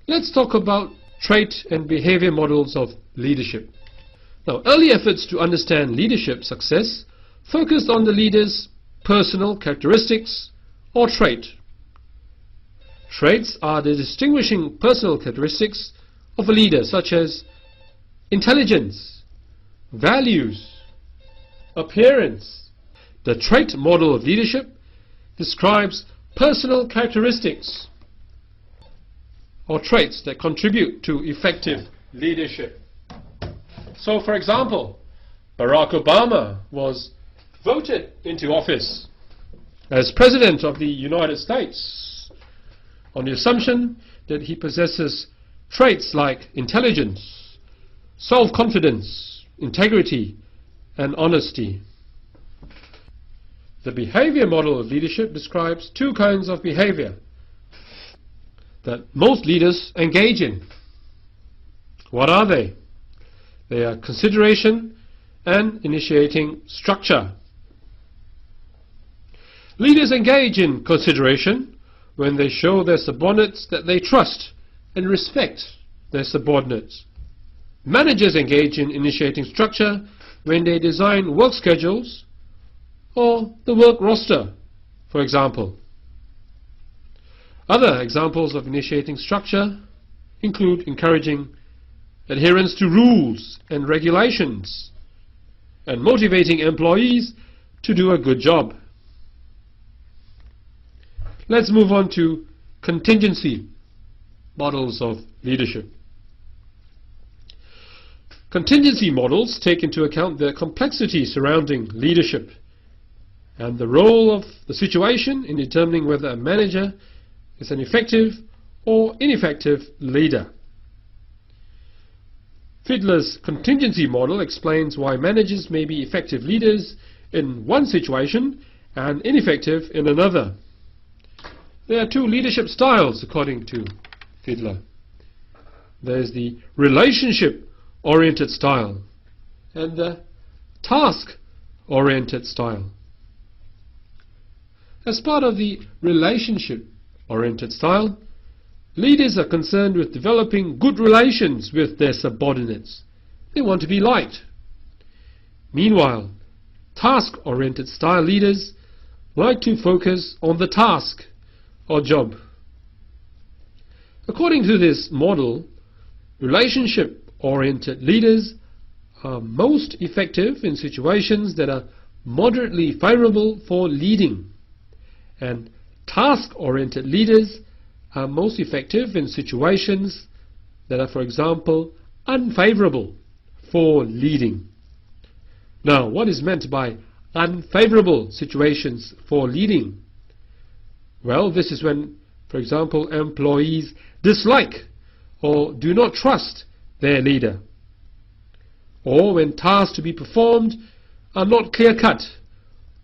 Let's talk about trait and behavior models of leadership. Now, early efforts to understand leadership success focused on the leader's personal characteristics or trait. Traits are the distinguishing personal characteristics of a leader, such as intelligence, values, appearance. The trait model of leadership describes personal characteristics or traits that contribute to effective leadership. So, for example, Barack Obama was voted into office as President of the United States on the assumption that he possesses traits like intelligence, self-confidence, integrity, and honesty. The behavior model of leadership describes two kinds of behavior that most leaders engage in. What are they? They are consideration and initiating structure. Leaders engage in consideration when they show their subordinates that they trust and respect their subordinates. Managers engage in initiating structure when they design work schedules or the work roster, for example. Other examples of initiating structure include encouraging adherence to rules and regulations and motivating employees to do a good job. Let's move on to contingency models of leadership. Contingency models take into account the complexity surrounding leadership and the role of the situation in determining whether a manager is an effective or ineffective leader. Fiedler's contingency model explains why managers may be effective leaders in one situation and ineffective in another. There are two leadership styles according to Fiedler. There is the relationship-oriented style and the task-oriented style. As part of the relationship-oriented style, leaders are concerned with developing good relations with their subordinates. They want to be liked. Meanwhile, task-oriented style leaders like to focus on the task or job. According to this model, relationship-oriented leaders are most effective in situations that are moderately favorable for leading, and task-oriented leaders are most effective in situations that are, for example, unfavorable for leading. Now, what is meant by unfavorable situations for leading? Well, this is when, for example, employees dislike or do not trust their leader, or when tasks to be performed are not clear-cut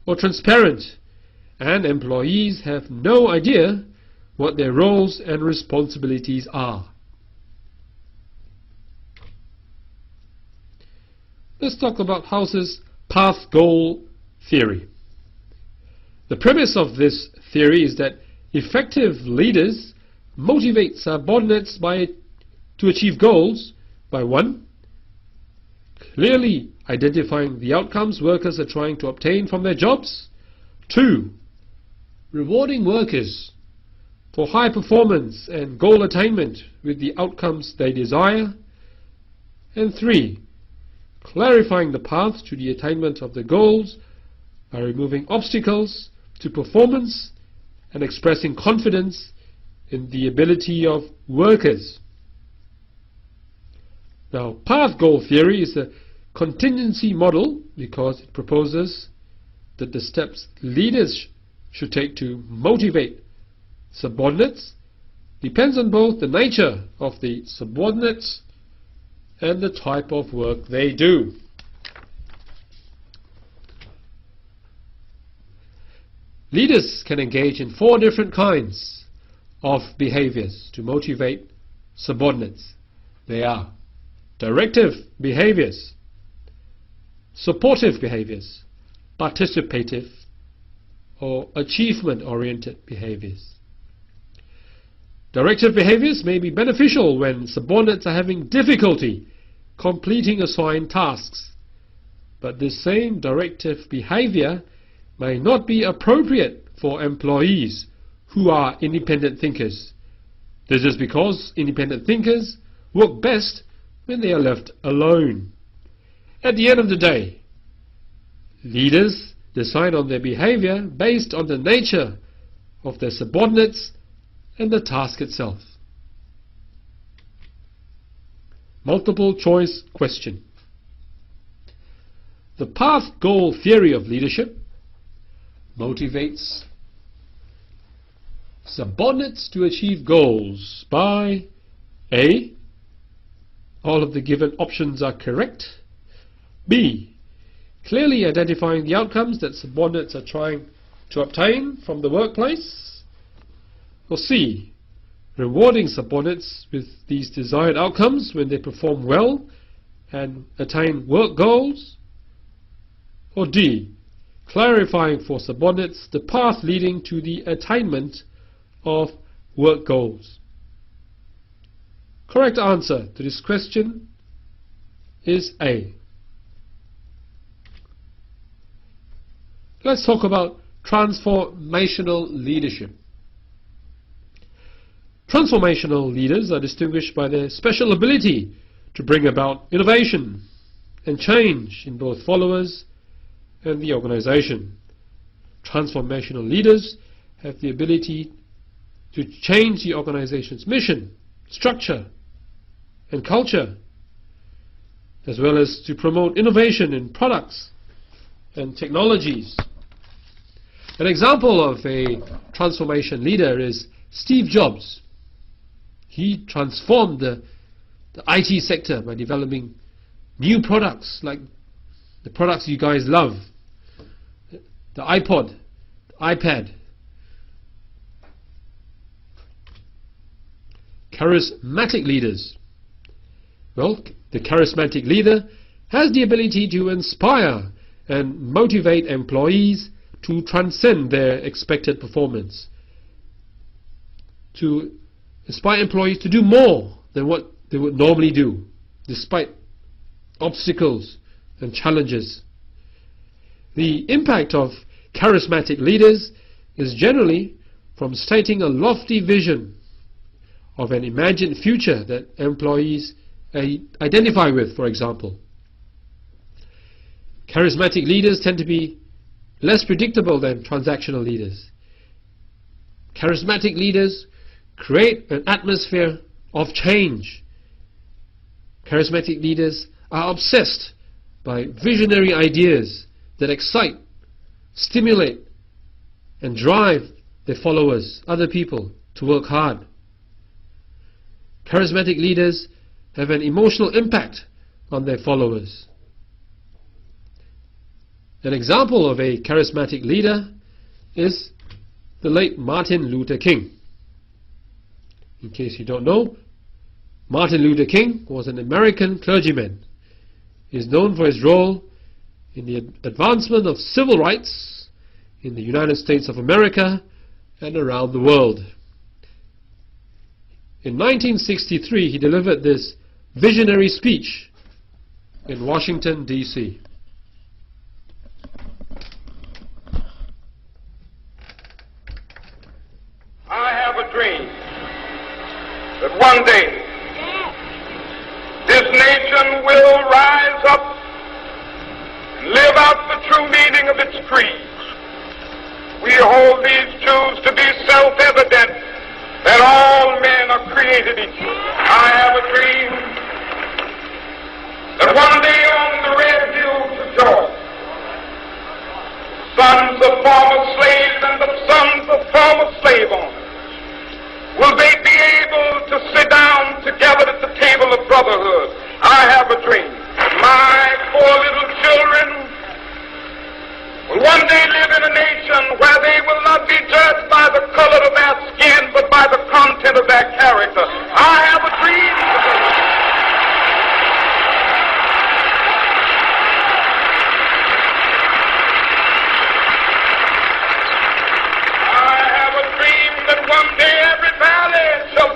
or transparent, and employees have no idea what their roles and responsibilities are. Let's talk about House's path-goal theory. The premise of this theory is that effective leaders motivate subordinates to achieve goals by 1. Clearly identifying the outcomes workers are trying to obtain from their jobs. 2. Rewarding workers for high performance and goal attainment with the outcomes they desire. And 3. Clarifying the path to the attainment of the goals by removing obstacles to performance and expressing confidence in the ability of workers. Now, path goal theory is a contingency model because it proposes that the steps leaders should take to motivate subordinates depends on both the nature of the subordinates and the type of work they do. Leaders can engage in 4 different kinds of behaviors to motivate subordinates. They are directive behaviors, supportive behaviors, participative or achievement-oriented behaviors. Directive behaviors may be beneficial when subordinates are having difficulty completing assigned tasks, but this same directive behavior may not be appropriate for employees who are independent thinkers. This is because independent thinkers work best when they are left alone. At the end of the day, leaders decide on their behavior based on the nature of their subordinates and the task itself. Multiple choice question. The path-goal theory of leadership motivates subordinates to achieve goals by A. All of the given options are correct. B. Clearly identifying the outcomes that subordinates are trying to obtain from the workplace. Or C. Rewarding subordinates with these desired outcomes when they perform well and attain work goals. Or D. Clarifying for subordinates the path leading to the attainment of work goals. Correct answer to this question is A. Let's talk about transformational leadership. Transformational leaders are distinguished by their special ability to bring about innovation and change in both followers and the organization. Transformational leaders have the ability to change the organization's mission, structure, and culture, as well as to promote innovation in products and technologies. An example of a transformation leader is Steve Jobs. He transformed the IT sector by developing new products like the products you guys love, the iPod, the iPad. Charismatic leaders. Well, the charismatic leader has the ability to inspire and motivate employees to transcend their expected performance, to inspire employees to do more than what they would normally do, despite obstacles and challenges. The impact of charismatic leaders is generally from stating a lofty vision of an imagined future that employees identify with, for example. Charismatic leaders tend to be less predictable than transactional leaders. Charismatic leaders create an atmosphere of change. Charismatic leaders are obsessed by visionary ideas that excite, stimulate, and drive their followers, other people, to work hard. Charismatic leaders have an emotional impact on their followers. An example of a charismatic leader is the late Martin Luther King. In case you don't know, Martin Luther King was an American clergyman. He is known for his role in the advancement of civil rights in the United States of America and around the world. In 1963, he delivered this visionary speech in Washington, D.C. I have a dream that one day this nation will rise up and live out the true meaning of its creed. We hold these truths to be self-evident, that all men are created equal. I have a dream that one day on the red hills of Georgia, sons of former slaves and the sons of former slave owners, will they be able to sit down together at the table of brotherhood? I have a dream. My poor little children will one day live in a nation where they will not be judged by the color of their skin, but by the content of their character. I have a dream. I have a dream that one day every valley shall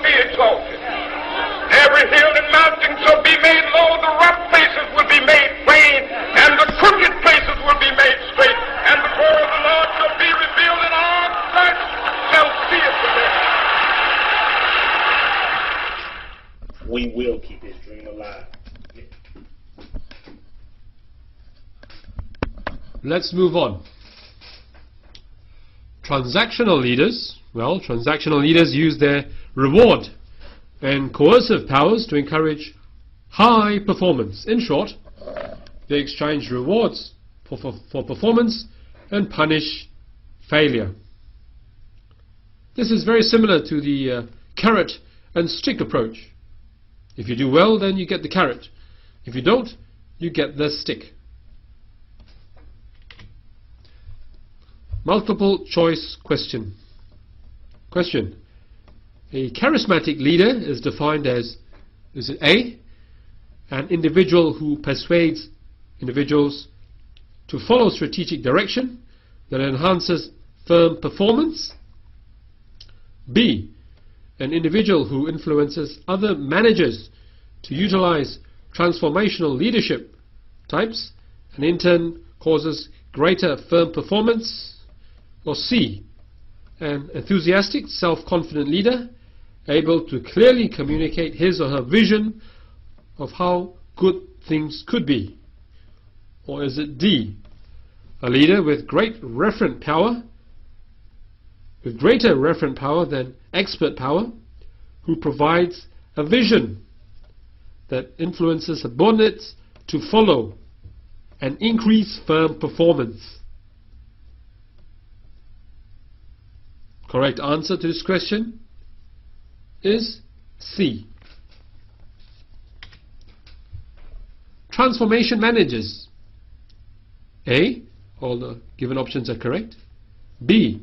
we will keep his dream alive. Let's move on. Transactional leaders. Well, transactional leaders use their reward and coercive powers to encourage high performance. In short, they exchange rewards for performance and punish failure. This is very similar to the carrot and stick approach. If you do well, then you get the carrot. If you don't, you get the stick. Multiple choice question. Question. A charismatic leader is defined as, is it A, an individual who persuades individuals to follow strategic direction that enhances firm performance? B, an individual who influences other managers to utilize transformational leadership types and in turn causes greater firm performance? Or C, an enthusiastic, self-confident leader able to clearly communicate his or her vision of how good things could be? Or is it D, a leader with greater referent power than expert power, who provides a vision that influences subordinates to follow and increase firm performance? Correct answer to this question is C. Transformation managers. A, all the given options are correct. B,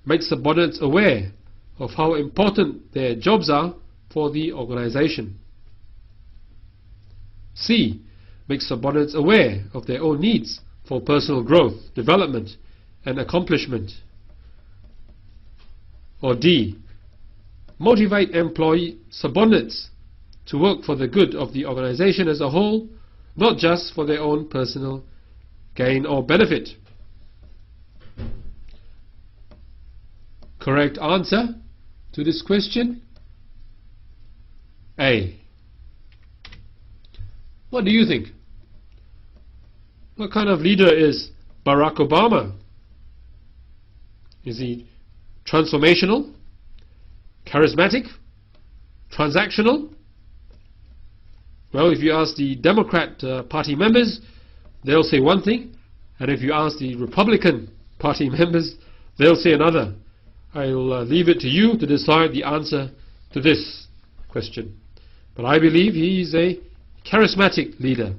make subordinates aware of how important their jobs are for the organization. C, make subordinates aware of their own needs for personal growth, development, and accomplishment. Or D, motivate employee subordinates to work for the good of the organization as a whole, not just for their own personal gain or benefit. Correct answer to this question, A. What do you think? What kind of leader is Barack Obama? Is he transformational, charismatic, transactional? Well, if you ask the Democrat Party members, they'll say one thing, and if you ask the Republican Party members, they'll say another. I'll leave it to you to decide the answer to this question. But I believe he is a charismatic leader.